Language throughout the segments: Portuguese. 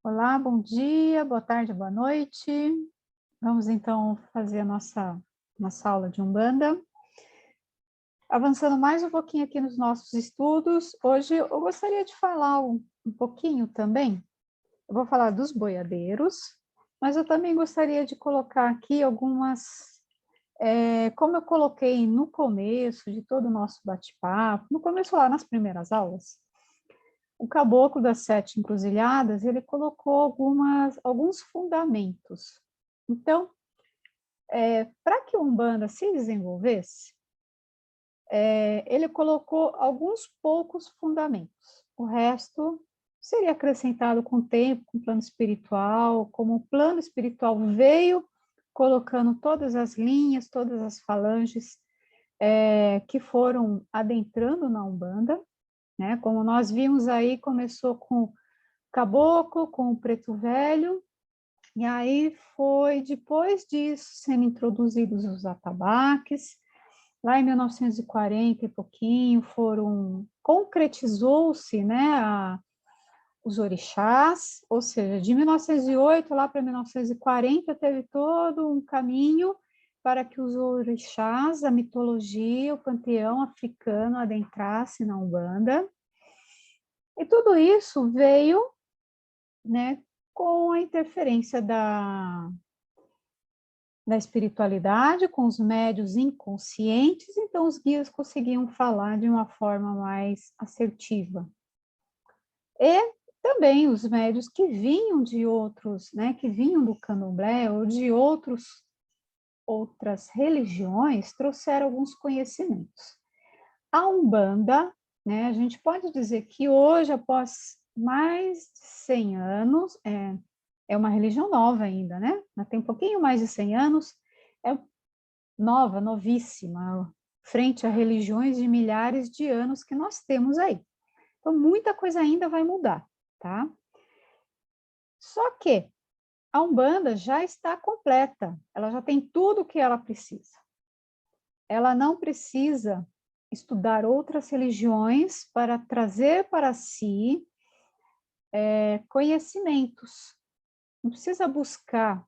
Olá, bom dia, boa tarde, boa noite. Vamos então fazer a nossa aula de Umbanda. Avançando mais um pouquinho aqui nos nossos estudos, hoje eu gostaria de falar um pouquinho também, eu vou falar dos boiadeiros, mas eu também gostaria de colocar aqui algumas, como eu coloquei no começo de todo o nosso bate-papo, no começo lá nas primeiras aulas, o Caboclo das Sete Encruzilhadas, ele colocou alguns fundamentos. Então, para que a Umbanda se desenvolvesse, ele colocou alguns poucos fundamentos. O resto seria acrescentado com o tempo, com o plano espiritual, como o plano espiritual veio colocando todas as linhas, todas as falanges que foram adentrando na Umbanda, né? Como nós vimos aí, começou com o Caboclo, com o Preto Velho, e aí foi, depois disso, sendo introduzidos os atabaques, lá em 1940 e pouquinho, concretizou-se, né, os orixás, ou seja, de 1908 lá para 1940 teve todo um caminho para que os orixás, a mitologia, o panteão africano adentrasse na Umbanda. E tudo isso veio, né, com a interferência da espiritualidade, com os médios inconscientes, então os guias conseguiam falar de uma forma mais assertiva. E também os médios que vinham de outros, né, que vinham do candomblé ou de outras religiões, trouxeram alguns conhecimentos. A Umbanda, né, a gente pode dizer que hoje, após mais de 100 anos, é uma religião nova ainda, né? Tem um pouquinho mais de 100 anos, é nova, novíssima, frente a religiões de milhares de anos que nós temos aí. Então, muita coisa ainda vai mudar, tá? Só que a Umbanda já está completa, ela já tem tudo o que ela precisa. Ela não precisa estudar outras religiões para trazer para si conhecimentos. Não precisa buscar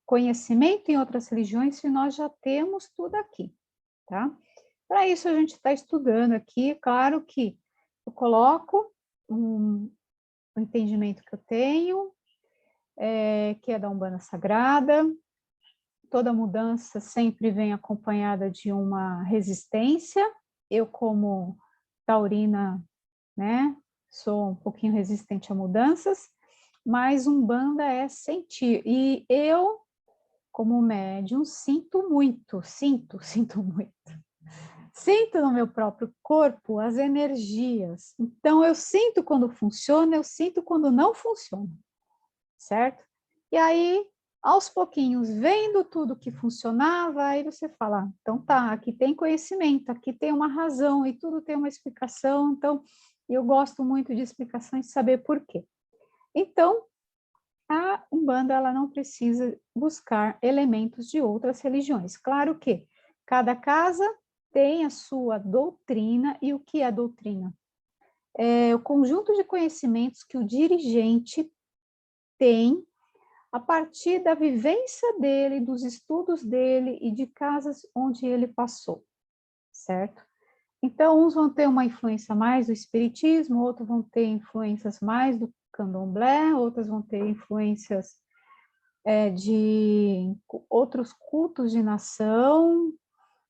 conhecimento em outras religiões se nós já temos tudo aqui, tá? Para isso a gente está estudando aqui, claro que eu coloco o entendimento que eu tenho, que é da Umbanda Sagrada. Toda mudança sempre vem acompanhada de uma resistência. Eu, como taurina, né, sou um pouquinho resistente a mudanças, mas Umbanda é sentir. E eu, como médium, sinto muito. Sinto no meu próprio corpo as energias. Então, eu sinto quando funciona, eu sinto quando não funciona, certo? E aí, aos pouquinhos, vendo tudo que funcionava, aí você fala, então tá, aqui tem conhecimento, aqui tem uma razão, e tudo tem uma explicação, então eu gosto muito de explicações, de saber por quê. Então, a Umbanda, ela não precisa buscar elementos de outras religiões. Claro que cada casa tem a sua doutrina, e o que é doutrina? É o conjunto de conhecimentos que o dirigente tem a partir da vivência dele, dos estudos dele e de casas onde ele passou, certo? Então, uns vão ter uma influência mais do espiritismo, outros vão ter influências mais do candomblé, outras vão ter influências de outros cultos de nação,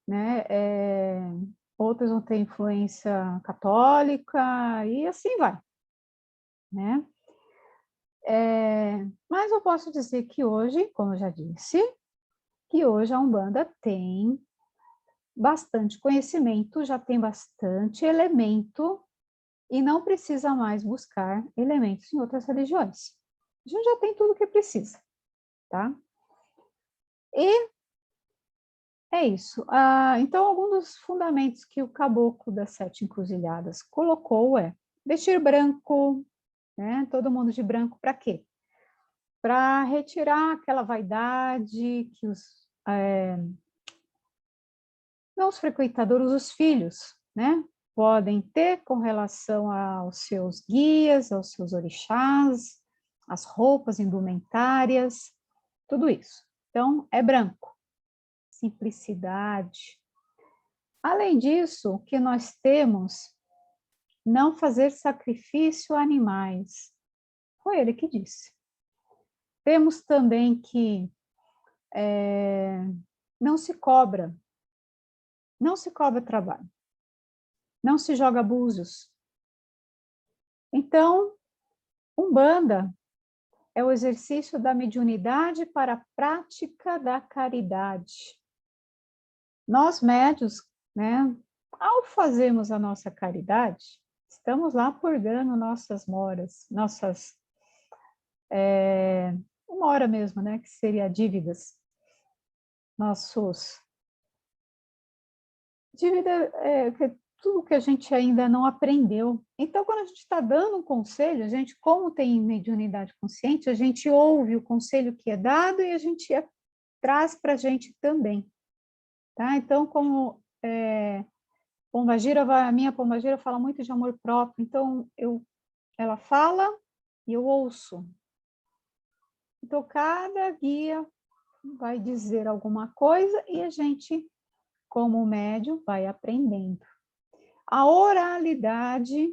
né? Outras vão ter influência católica e assim vai, né? Mas eu posso dizer que hoje, como eu já disse, que hoje a Umbanda tem bastante conhecimento, já tem bastante elemento e não precisa mais buscar elementos em outras religiões. A gente já tem tudo o que precisa, tá? E é isso. Então, alguns dos fundamentos que o Caboclo das Sete Encruzilhadas colocou é vestir branco, né? Todo mundo de branco para quê? Para retirar aquela vaidade que não os frequentadores, os filhos, né? podem ter com relação aos seus guias, aos seus orixás, as roupas, indumentárias, tudo isso. Então, é branco, simplicidade. Além disso, o que nós temos, não fazer sacrifício a animais. Foi ele que disse. Temos também que não se cobra trabalho, não se joga búzios. Então, Umbanda é o exercício da mediunidade para a prática da caridade. Nós médios, né, ao fazermos a nossa caridade, estamos lá purgando nossas moras, uma hora mesmo, né, que seria dívidas, dívida tudo que a gente ainda não aprendeu. Então, quando a gente está dando um conselho, a gente, como tem mediunidade consciente, a gente ouve o conselho que é dado e a gente traz para a gente também. Tá? Então, como Pombagira, a minha Pombagira fala muito de amor próprio, então ela fala e eu ouço. Então, cada guia vai dizer alguma coisa e a gente, como médium, vai aprendendo. A oralidade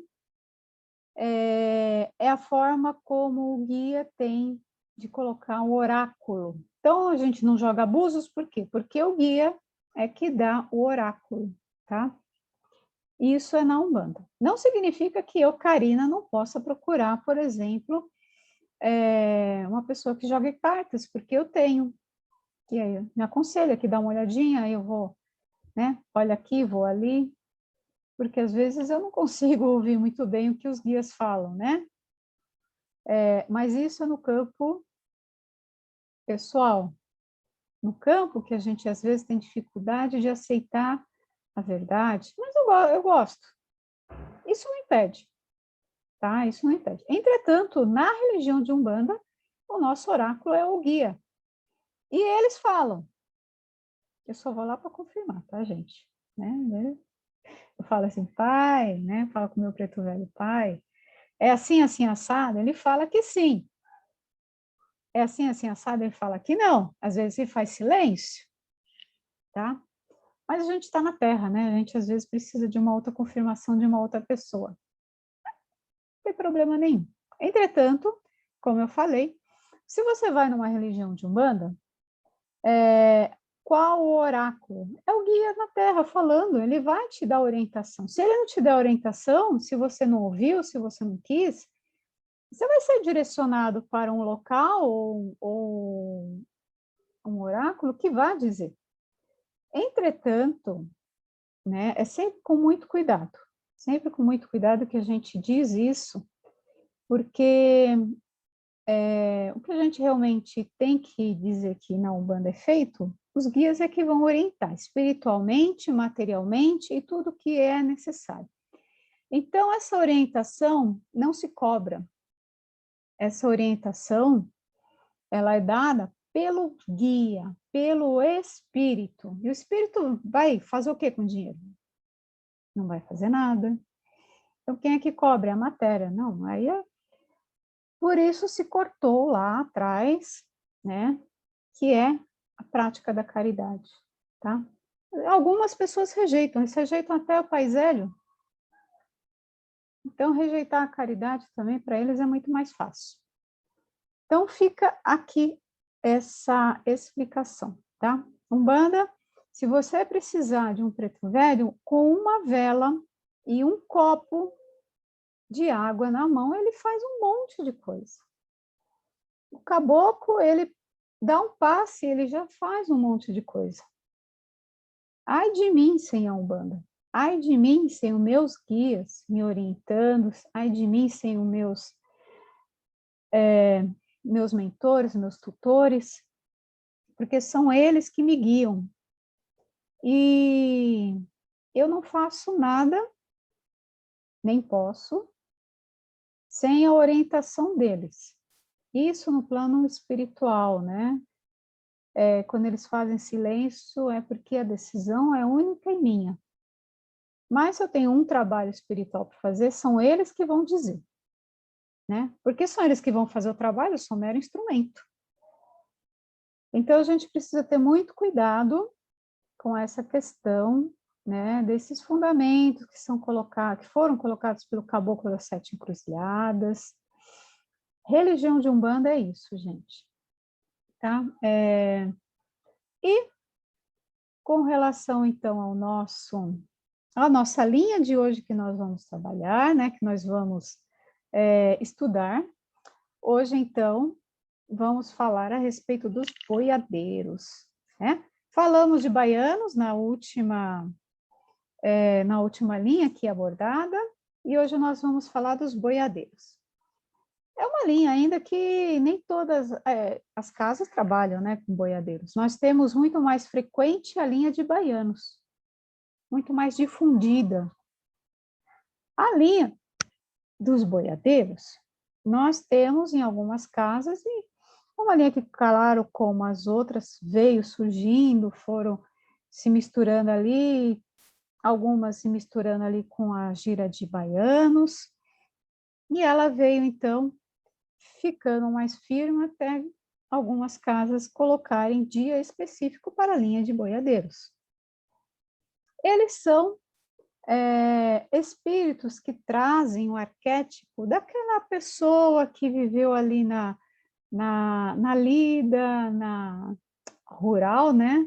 é a forma como o guia tem de colocar um oráculo. Então, a gente não joga abusos, por quê? Porque o guia é que dá o oráculo, tá? Isso é na Umbanda. Não significa que eu, Karina, não possa procurar, por exemplo, uma pessoa que jogue cartas, porque eu tenho. E aí me aconselha que dá uma olhadinha, aí eu vou, né? Olha aqui, vou ali, porque às vezes eu não consigo ouvir muito bem o que os guias falam, né? Mas isso é no campo pessoal, no campo que a gente às vezes tem dificuldade de aceitar a verdade, mas eu gosto. Isso não impede, tá? Isso não impede. Entretanto, na religião de Umbanda, o nosso oráculo é o guia. E eles falam. Eu só vou lá para confirmar, tá, gente? Né? Eu falo assim, pai, né? Falo com o meu preto velho, pai. É assim, assim, assado? Ele fala que sim. É assim, assim, assado? Ele fala que não. Às vezes ele faz silêncio, tá? Mas a gente está na Terra, né? A gente às vezes precisa de uma outra confirmação de uma outra pessoa. Não tem problema nenhum. Entretanto, como eu falei, se você vai numa religião de Umbanda, qual o oráculo? É o guia na Terra falando, ele vai te dar orientação. Se ele não te der orientação, se você não ouviu, se você não quis, você vai ser direcionado para um local ou um oráculo que vai dizer. Entretanto, né, é sempre com muito cuidado que a gente diz isso, porque o que a gente realmente tem que dizer que na Umbanda é feito, os guias é que vão orientar espiritualmente, materialmente e tudo que é necessário. Então, essa orientação não se cobra. Essa orientação, ela é dada pelo guia, pelo espírito. E o espírito vai fazer o que com o dinheiro? Não vai fazer nada. Então, quem é que cobra? É a matéria. Não, aí por isso se cortou lá atrás, né, que é a prática da caridade, tá? Algumas pessoas rejeitam, eles rejeitam até o Pai Zélio. Então, rejeitar a caridade também, para eles, é muito mais fácil. Então, fica aqui essa explicação, tá? Umbanda, se você precisar de um preto velho, com uma vela e um copo de água na mão, ele faz um monte de coisa. O caboclo, ele dá um passe, ele já faz um monte de coisa. Ai de mim sem a Umbanda. Ai de mim sem os meus guias me orientando. Ai de mim sem os meus mentores, meus tutores, porque são eles que me guiam. E eu não faço nada, nem posso, sem a orientação deles. Isso no plano espiritual, né? Quando eles fazem silêncio, é porque a decisão é única e minha. Mas se eu tenho um trabalho espiritual para fazer, são eles que vão dizer, né? Porque são eles que vão fazer o trabalho, eu sou mero instrumento. Então, a gente precisa ter muito cuidado com essa questão, né, desses fundamentos que são colocados, que foram colocados pelo Caboclo das Sete Encruzilhadas. Religião de Umbanda é isso, gente. Tá? E com relação, então, à nossa linha de hoje que nós vamos trabalhar, né, que nós vamos estudar, hoje, então, vamos falar a respeito dos boiadeiros, né? Falamos de baianos na última linha aqui abordada, e hoje nós vamos falar dos boiadeiros. É uma linha ainda que nem todas as casas trabalham, né, com boiadeiros. Nós temos muito mais frequente a linha de baianos, muito mais difundida. A linha dos boiadeiros, nós temos em algumas casas, e uma linha que, claro, como as outras, veio surgindo, foram se misturando ali, algumas se misturando ali com a gira de baianos, e ela veio, então, ficando mais firme até algumas casas colocarem dia específico para a linha de boiadeiros. Eles são espíritos que trazem o arquétipo daquela pessoa que viveu ali na lida, na rural, né?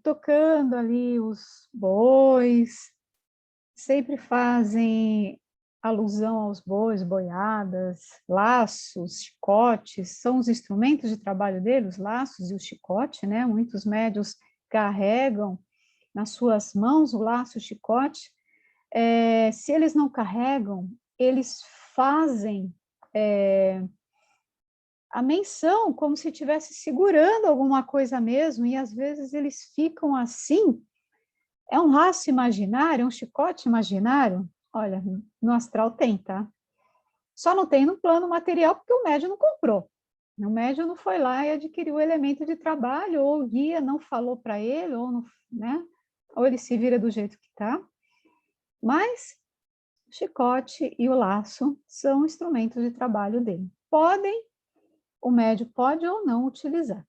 Tocando ali os bois, sempre fazem alusão aos bois, boiadas, laços, chicotes, são os instrumentos de trabalho deles, os laços e o chicote, né? Muitos médios carregam nas suas mãos o laço, o chicote. Se eles não carregam, eles fazem a menção como se estivesse segurando alguma coisa mesmo, e às vezes eles ficam assim. É um laço imaginário, um chicote imaginário? Olha, no astral tem, tá? Só não tem no plano material porque o médium não comprou. O médium não foi lá e adquiriu o elemento de trabalho, ou o guia não falou para ele, ou, não, né? Ou ele se vira do jeito que está. Mas o chicote e o laço são instrumentos de trabalho dele. O médium pode ou não utilizar,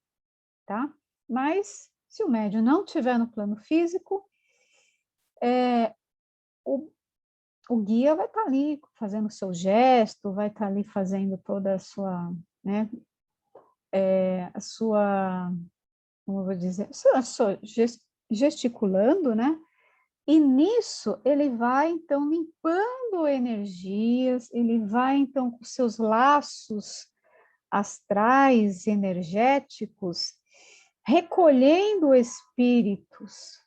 tá? Mas se o médium não estiver no plano físico, o guia vai estar ali fazendo o seu gesto, vai estar ali fazendo toda a sua, né, a sua, como eu vou dizer, gesticulando, né? E nisso ele vai, então, limpando energias, ele vai, então, com seus laços astrais, energéticos, recolhendo espíritos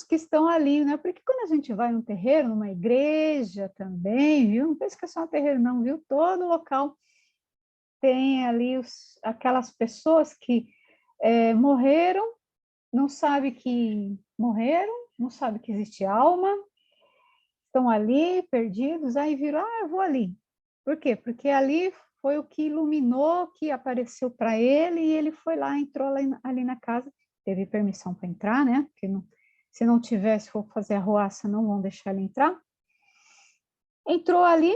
que estão ali, né? Porque quando a gente vai num terreiro, numa igreja também, viu? Não pense que é só um terreiro, não, viu? Todo local tem ali aquelas pessoas que morreram, não sabe que morreram, não sabe que existe alma, estão ali perdidos, aí viram, eu vou ali. Por quê? Porque ali foi o que iluminou, que apareceu para ele, e ele foi lá, entrou ali na casa, teve permissão para entrar, né? Porque se não tivesse, for fazer a arruaça, não vão deixar ele entrar. Entrou ali,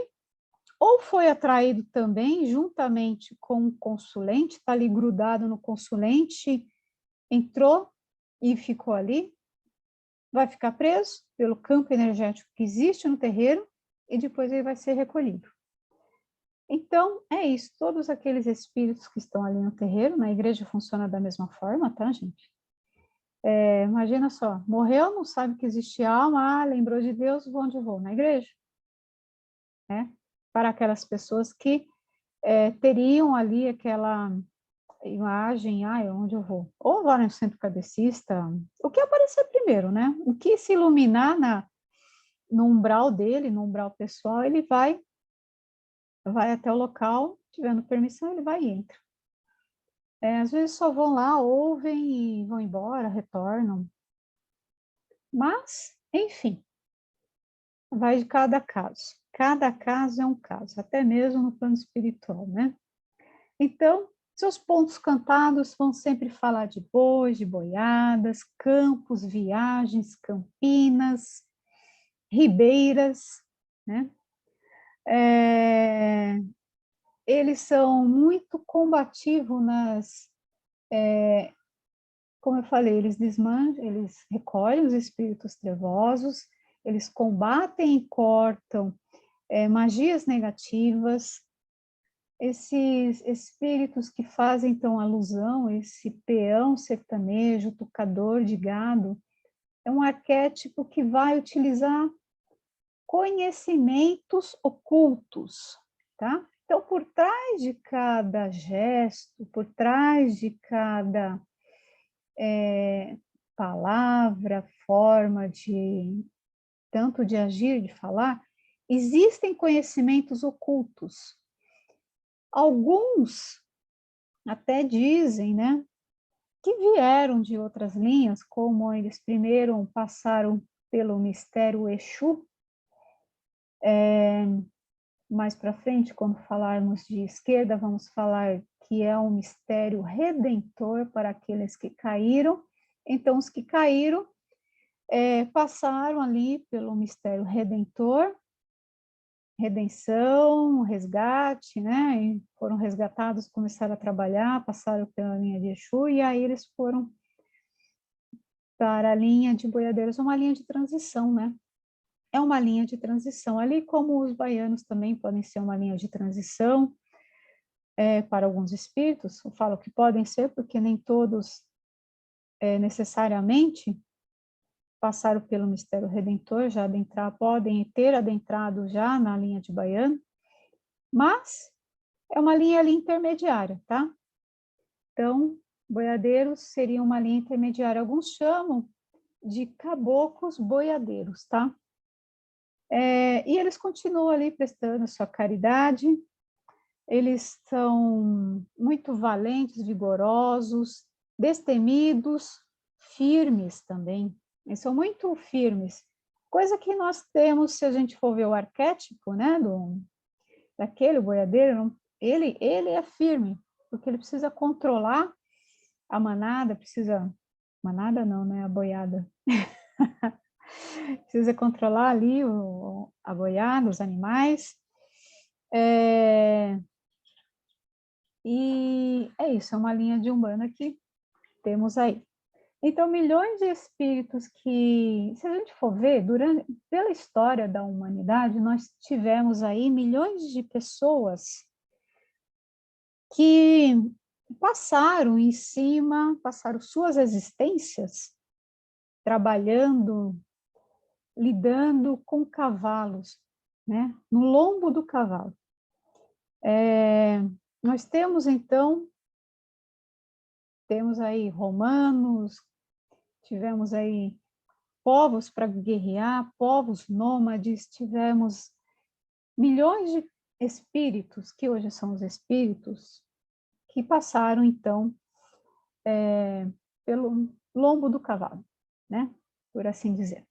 ou foi atraído também, juntamente com o consulente, está ali grudado no consulente, entrou e ficou ali, vai ficar preso pelo campo energético que existe no terreiro, e depois ele vai ser recolhido. Então, é isso, todos aqueles espíritos que estão ali no terreiro, na igreja funciona da mesma forma, tá, gente? Imagina só, morreu, não sabe que existe alma, lembrou de Deus, onde vou? Na igreja. Né? Para aquelas pessoas que teriam ali aquela imagem, onde eu vou? Ou lá no centro kardecista, o que aparecer primeiro, né? O que se iluminar no umbral dele, no umbral pessoal, ele vai até o local, tiverendo permissão, ele vai e entra. Às vezes só vão lá, ouvem e vão embora, retornam. Mas, enfim, vai de cada caso. Cada caso é um caso, até mesmo no plano espiritual, né? Então, Seus pontos cantados vão sempre falar de bois, de boiadas, campos, viagens, campinas, ribeiras, né? Eles são muito combativos como eu falei, eles eles recolhem os espíritos trevosos, eles combatem e cortam magias negativas. Esses espíritos que fazem, então, alusão, esse peão sertanejo, tocador de gado, é um arquétipo que vai utilizar conhecimentos ocultos, tá? Então, por trás de cada gesto, por trás de cada palavra, forma tanto de agir, de falar, existem conhecimentos ocultos. Alguns até dizem, né, que vieram de outras linhas, como eles primeiro passaram pelo mistério Exu. Mais para frente, quando falarmos de esquerda, vamos falar que é um mistério redentor para aqueles que caíram. Então, os que caíram passaram ali pelo mistério redentor, redenção, resgate, né? E foram resgatados, começaram a trabalhar, passaram pela linha de Exu, e aí eles foram para a linha de boiadeiros, uma linha de transição, né? É uma linha de transição, ali como os baianos também podem ser uma linha de transição para alguns espíritos. Eu falo que podem ser, porque nem todos necessariamente passaram pelo mistério redentor, já podem ter adentrado já na linha de baiano, mas é uma linha ali intermediária, tá? Então, boiadeiros seria uma linha intermediária. Alguns chamam de caboclos boiadeiros, tá? E eles continuam ali prestando sua caridade. Eles são muito valentes, vigorosos, destemidos, firmes também. Eles são muito firmes. Coisa que nós temos, se a gente for ver o arquétipo, né, daquele boiadeiro, ele é firme, porque ele precisa controlar a manada, manada não, né, a boiada. Precisa controlar ali a boiada, os animais. E é isso, é uma linha de Umbanda que temos aí. Então, milhões de espíritos que, se a gente for ver, pela história da humanidade, nós tivemos aí milhões de pessoas que passaram em cima, passaram suas existências trabalhando, lidando com cavalos, né? No lombo do cavalo. Nós temos, então, aí romanos, tivemos aí povos para guerrear, povos nômades, tivemos milhões de espíritos, que hoje são os espíritos, que passaram, então, pelo lombo do cavalo, né? Por assim dizer.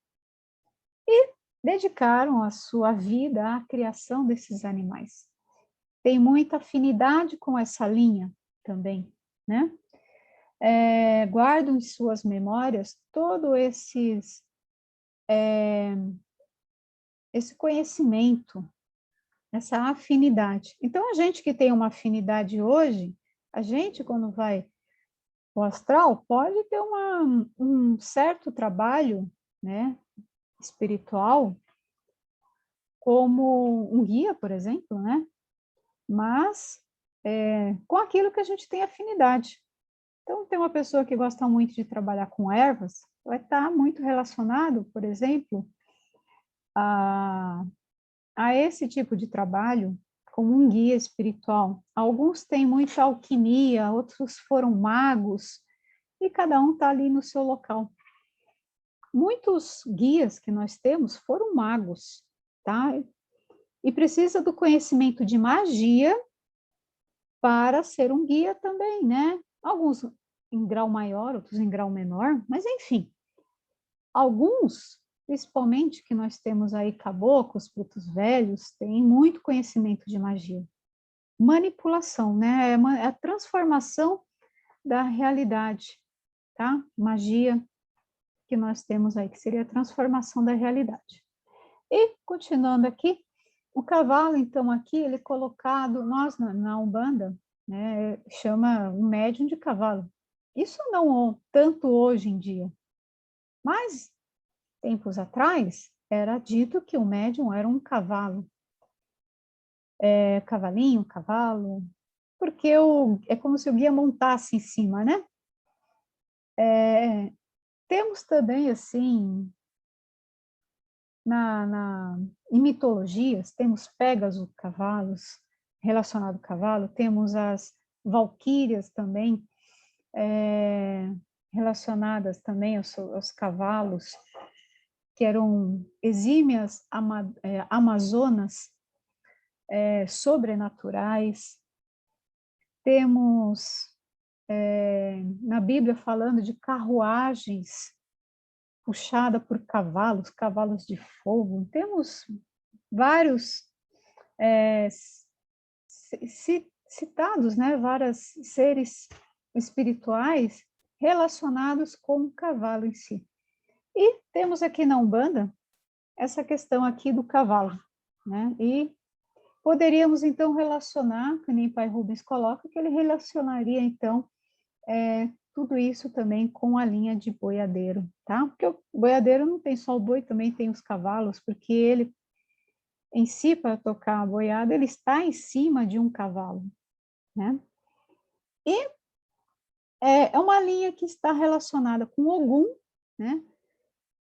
E dedicaram a sua vida à criação desses animais. Tem muita afinidade com essa linha também, né? Guardam em suas memórias todo esse conhecimento, essa afinidade. Então, a gente que tem uma afinidade hoje, a gente, quando vai o astral, pode ter um certo trabalho, né, espiritual, como um guia, por exemplo, né? Mas com aquilo que a gente tem afinidade. Então, tem uma pessoa que gosta muito de trabalhar com ervas, vai estar muito relacionado, por exemplo, a esse tipo de trabalho como um guia espiritual. Alguns têm muita alquimia, outros foram magos, e cada um está ali no seu local. Muitos guias que nós temos foram magos, tá? E precisa do conhecimento de magia para ser um guia também, né? Alguns em grau maior, outros em grau menor, mas enfim. Alguns, principalmente que nós temos aí caboclos, pretos velhos, têm muito conhecimento de magia. manipulação, né? É a transformação da realidade, tá? Magia que nós temos aí, que seria a transformação da realidade. E, continuando aqui, o cavalo, então, aqui, ele é colocado, nós na Umbanda, né, chama o médium de cavalo. Isso não tanto hoje em dia, mas tempos atrás era dito que o médium era um cavalo, cavalinho, cavalo, porque é como se o guia montasse em cima, né? Temos também, assim, em mitologias, temos Pégaso, cavalos, relacionado ao cavalo, temos as valquírias também, relacionadas também aos cavalos, que eram exímias amazonas sobrenaturais. Temos na Bíblia falando de carruagens puxada por cavalos, cavalos de fogo. Temos vários citados, né, vários seres espirituais relacionados com o cavalo em si. E temos aqui na Umbanda essa questão aqui do cavalo, né? E poderíamos, então, relacionar, que nem Pai Rubens coloca, que ele relacionaria, então, tudo isso também com a linha de boiadeiro, tá? Porque o boiadeiro não tem só o boi, também tem os cavalos, porque ele, em si, para tocar a boiada, ele está em cima de um cavalo, né? E é uma linha que está relacionada com Ogum, né?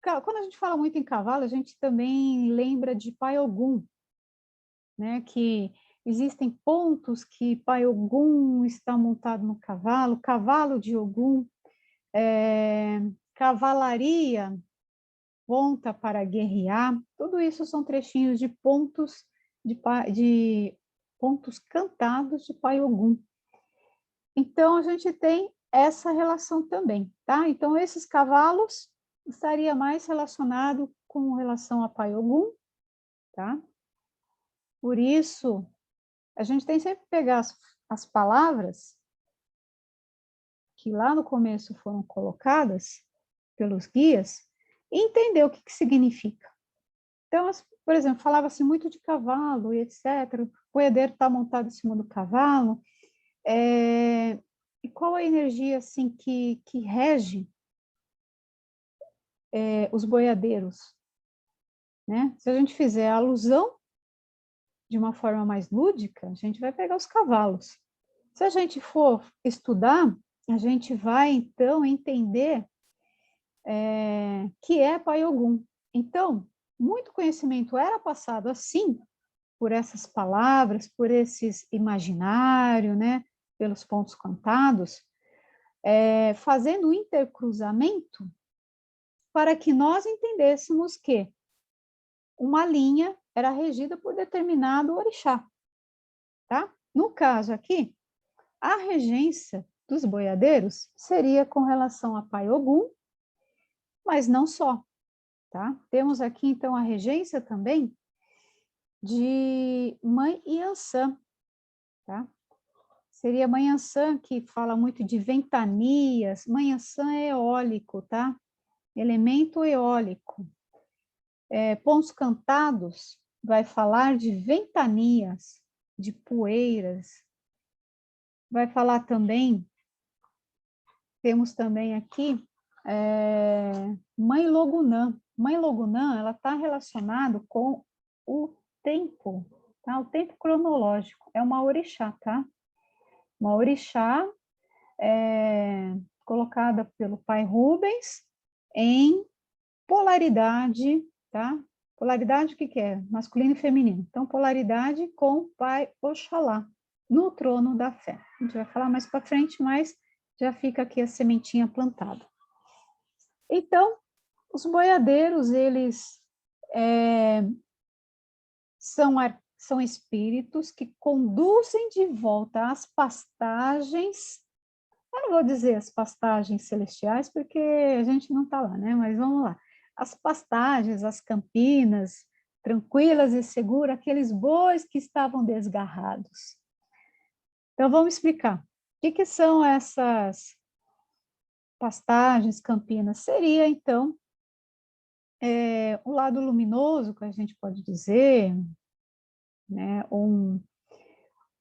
Quando a gente fala muito em cavalo, a gente também lembra de Pai Ogum, né? Que existem pontos que Pai Ogum está montado no cavalo, cavalo de Ogum, cavalaria, ponta para guerrear, tudo isso são trechinhos de pontos de pontos cantados de Pai Ogum. Então, a gente tem essa relação também, tá? Então, esses cavalos estaria mais relacionado com relação a Pai Ogum, tá? Por isso, a gente tem sempre que pegar as palavras que lá no começo foram colocadas pelos guias e entender o que significa. Então, por exemplo, falava-se muito de cavalo e etc. O boiadeiro está montado em cima do cavalo. E qual a energia assim que rege os boiadeiros? Né? Se a gente fizer a alusão de uma forma mais lúdica, a gente vai pegar os cavalos. Se a gente for estudar, a gente vai, então, entender que é Pai Ogum. Então, muito conhecimento era passado assim, por essas palavras, por esses imaginário, né, pelos pontos cantados, fazendo o intercruzamento para que nós entendêssemos que uma linha era regida por determinado orixá, tá? No caso aqui, a regência dos boiadeiros seria com relação a Pai Ogum, mas não só, tá? Temos aqui, então, a regência também de Mãe Iansã, tá? Seria Mãe Iansã, que fala muito de ventanias. Mãe Iansã é eólico, tá? Elemento eólico. Pontos cantados vai falar de ventanias, de poeiras. Vai falar também, temos também aqui, Mãe Logunã. Mãe Logunã, ela está relacionado com o tempo, tá? O tempo cronológico. É uma orixá, tá? Uma orixá colocada pelo pai Rubens em polaridade, tá? Polaridade, o que é? Masculino e feminino. Então, polaridade com o pai Oxalá, no trono da fé. A gente vai falar mais para frente, mas já fica aqui a sementinha plantada. Então, os boiadeiros, eles são espíritos que conduzem de volta às pastagens. Eu não vou dizer as pastagens celestiais, porque a gente não está lá, né? Mas vamos lá. As pastagens, as campinas, tranquilas e seguras, aqueles bois que estavam desgarrados. Então, vamos explicar. O que são essas pastagens, campinas? Seria, então, o lado luminoso, que a gente pode dizer, né? Um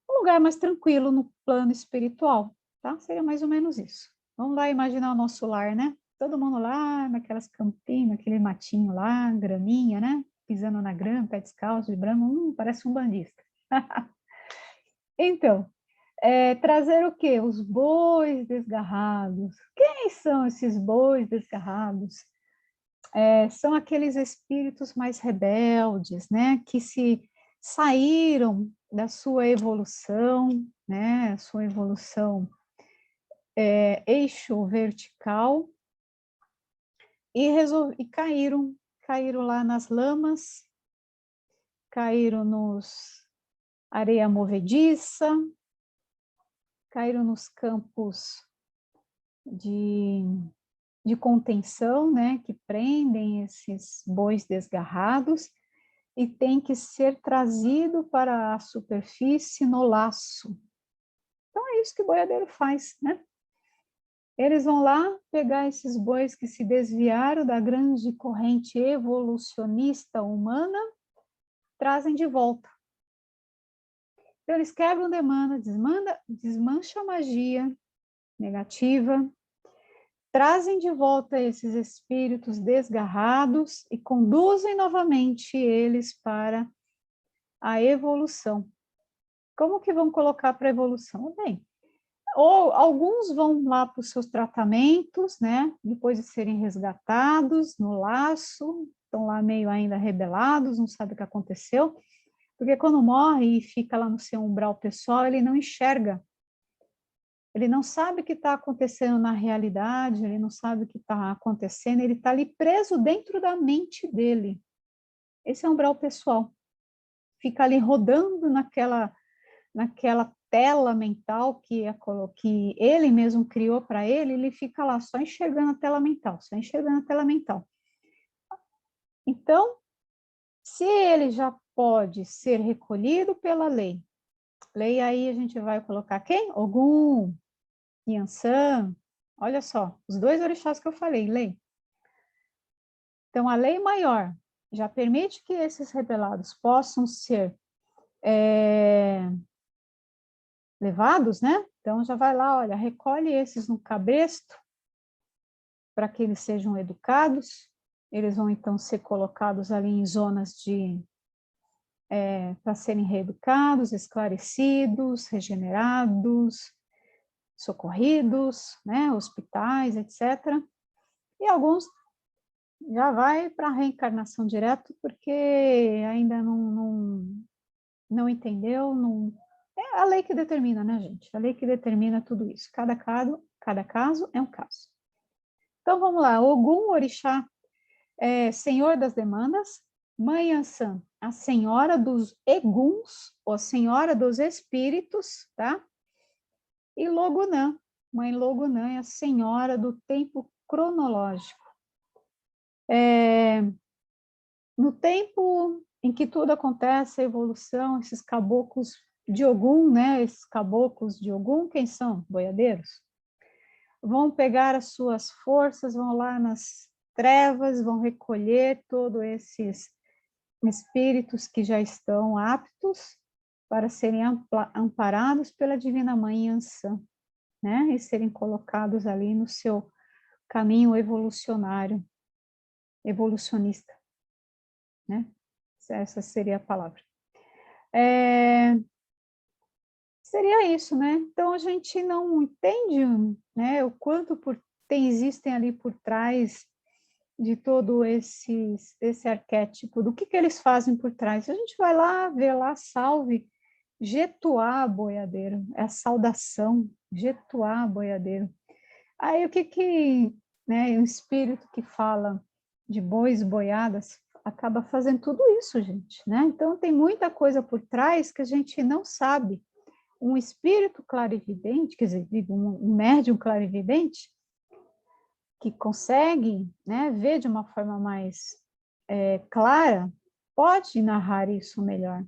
lugar mais tranquilo no plano espiritual, tá? Seria mais ou menos isso. Vamos lá imaginar o nosso lar, né? Todo mundo lá, naquelas campinas, aquele matinho lá, graminha, né? Pisando na grama, pé descalço, de branco, parece um bandista. Então, trazer o quê? Os bois desgarrados. Quem são esses bois desgarrados? São aqueles espíritos mais rebeldes, né? Que se saíram da sua evolução, né? Sua evolução eixo vertical e caíram lá nas lamas, caíram nos areia movediça, caíram nos campos de contenção, né, que prendem esses bois desgarrados e tem que ser trazido para a superfície no laço. Então é isso que o boiadeiro faz, né? Eles vão lá pegar esses bois que se desviaram da grande corrente evolucionista humana, trazem de volta. Então, eles quebram demanda, desmancha a magia negativa, trazem de volta esses espíritos desgarrados e conduzem novamente eles para a evolução. Como que vão colocar para a evolução? Bem, ou alguns vão lá para os seus tratamentos, né? Depois de serem resgatados no laço, estão lá meio ainda rebelados, não sabe o que aconteceu, porque quando morre e fica lá no seu umbral pessoal, ele não enxerga. Ele não sabe o que está acontecendo na realidade, ele não sabe o que está acontecendo, ele está ali preso dentro da mente dele. Esse é um umbral pessoal. Fica ali rodando naquela tela mental que ele mesmo criou para ele, ele fica lá só enxergando a tela mental, só enxergando a tela mental. Então, se ele já pode ser recolhido pela lei aí a gente vai colocar quem? Ogum, Yansan, olha só, os dois orixás que eu falei, lei. Então, a lei maior já permite que esses rebelados possam ser levados, né? Então, já vai lá, olha, recolhe esses no cabresto para que eles sejam educados. Eles vão, então, ser colocados ali em zonas para serem reeducados, esclarecidos, regenerados, socorridos, né? Hospitais, etc. E alguns já vai para a reencarnação direto, porque ainda não entendeu, não... É a lei que determina, né, gente? A lei que determina tudo isso. Cada caso é um caso. Então, vamos lá. Ogum, orixá, senhor das demandas. Mãe Ansan, a senhora dos eguns, ou senhora dos espíritos, tá? E Logunã, mãe Logunã é a senhora do tempo cronológico. No tempo em que tudo acontece, a evolução, esses caboclos de Ogum, né? Esses caboclos de Ogum, quem são? Boiadeiros. Vão pegar as suas forças, vão lá nas trevas, vão recolher todos esses espíritos que já estão aptos para serem amparados pela Divina Mãe Yansan, né? E serem colocados ali no seu caminho evolucionista, né? Essa seria a palavra. Seria isso, né? Então, a gente não entende, né, o quanto existem ali por trás de todo esse arquétipo, do que eles fazem por trás. A gente vai lá, vê lá, salve, Jetuá, boiadeiro, é a saudação, Jetuá, boiadeiro. Aí, né, um espírito que fala de bois, boiadas, acaba fazendo tudo isso, gente, né? Então, tem muita coisa por trás que a gente não sabe. Um espírito clarividente, quer dizer, um médium clarividente, que consegue, né, ver de uma forma mais clara, pode narrar isso melhor.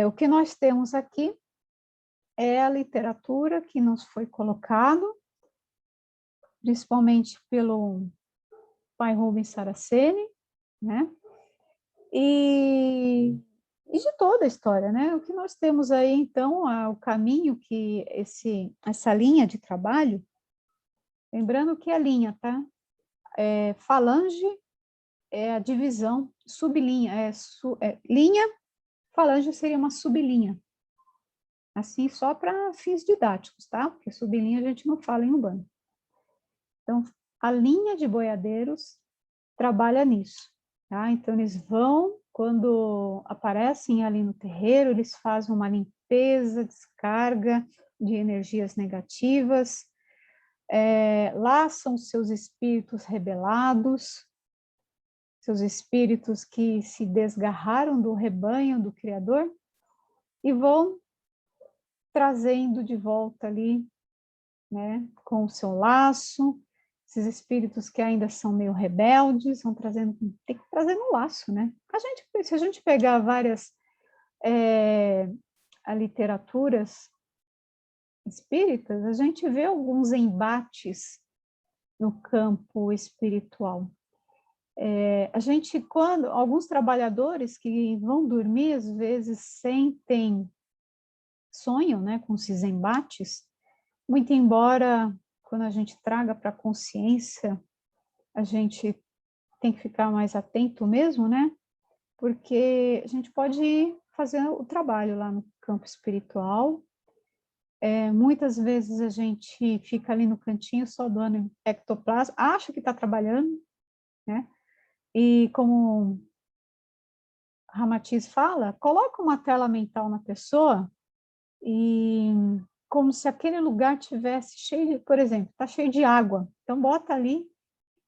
O que nós temos aqui é a literatura que nos foi colocado, principalmente pelo pai Rubens Saraceni, né? E de toda a história, né? O que nós temos aí, então, o caminho que essa linha de trabalho, lembrando que a linha, tá? Falange é a divisão, sublinha, linha, falange seria uma sublinha. Assim, só para fins didáticos, tá? Porque sublinha a gente não fala em Umbanda. Então, a linha de boiadeiros trabalha nisso, tá? Então, eles vão, quando aparecem ali no terreiro, eles fazem uma limpeza, descarga de energias negativas, laçam seus espíritos rebelados, seus espíritos que se desgarraram do rebanho do Criador, e vão trazendo de volta ali, né, com o seu laço, esses espíritos que ainda são meio rebeldes, vão trazendo, tem que trazer no laço, né? Se a gente pegar várias literaturas espíritas, a gente vê alguns embates no campo espiritual. Quando alguns trabalhadores que vão dormir, às vezes sentem sonho, né, com esses embates, muito embora quando a gente traga para a consciência, a gente tem que ficar mais atento mesmo, né? Porque a gente pode fazer o trabalho lá no campo espiritual. Muitas vezes a gente fica ali no cantinho só doando ectoplasma, acha que está trabalhando, né? E como Ramatiz fala, coloca uma tela mental na pessoa e como se aquele lugar tivesse cheio, por exemplo, está cheio de água. Então bota ali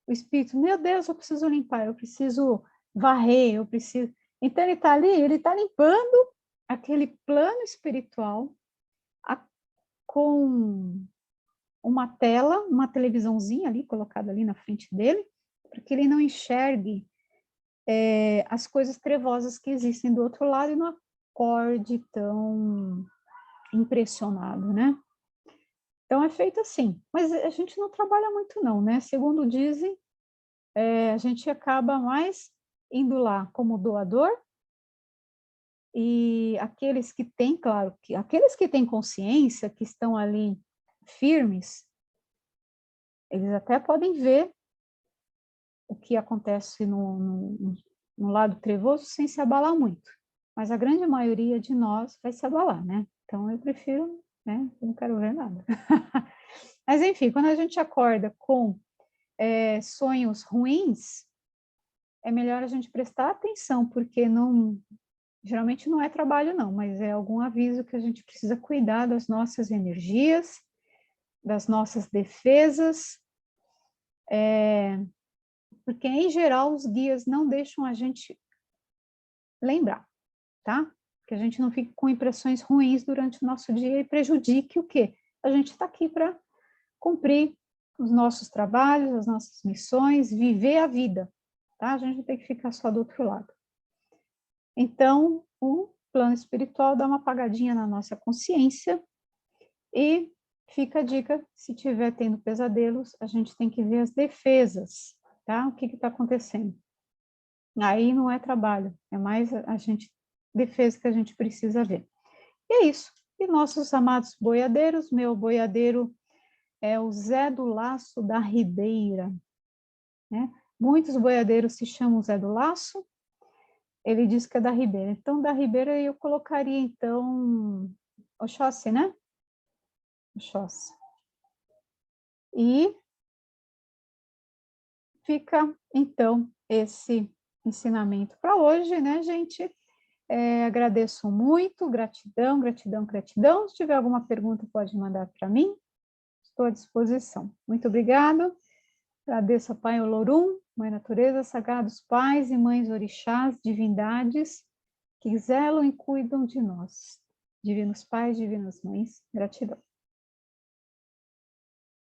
o espírito, meu Deus, eu preciso limpar, eu preciso varrer, eu preciso. Então ele está ali, ele está limpando aquele plano espiritual com uma tela, uma televisãozinha ali colocada ali na frente dele, para que ele não enxergue as coisas trevosas que existem do outro lado e não acorde tão impressionado, né? Então é feito assim, mas a gente não trabalha muito não, né? Segundo dizem, a gente acaba mais indo lá como doador, e aqueles que têm, claro, aqueles que têm consciência, que estão ali firmes, eles até podem ver o que acontece no lado trevoso sem se abalar muito, mas a grande maioria de nós vai se abalar, né? Então eu prefiro, né? Eu não quero ver nada. Mas enfim, quando a gente acorda com sonhos ruins, é melhor a gente prestar atenção, porque geralmente não é trabalho não, mas é algum aviso que a gente precisa cuidar das nossas energias, das nossas defesas, porque em geral os guias não deixam a gente lembrar, tá? Que a gente não fique com impressões ruins durante o nosso dia e prejudique o quê? A gente está aqui para cumprir os nossos trabalhos, as nossas missões, viver a vida, tá? A gente não tem que ficar só do outro lado. Então, o plano espiritual dá uma apagadinha na nossa consciência e fica a dica, se tiver tendo pesadelos, a gente tem que ver as defesas, tá? O que está acontecendo. Aí não é trabalho, é mais defesa que a gente precisa ver. E é isso. E nossos amados boiadeiros, meu boiadeiro é o Zé do Laço da Ribeira, né? Muitos boiadeiros se chamam Zé do Laço, ele diz que é da Ribeira. Então, da Ribeira eu colocaria, então, Oxóssi, né? Oxóssi. E fica, então, esse ensinamento para hoje, né, gente? Agradeço muito, gratidão, gratidão, gratidão. Se tiver alguma pergunta, pode mandar para mim. Estou à disposição. Muito obrigada. Agradeço a Pai Olorum, Mãe Natureza, sagrados pais e mães orixás, divindades, que zelam e cuidam de nós. Divinos pais, divinas mães, gratidão.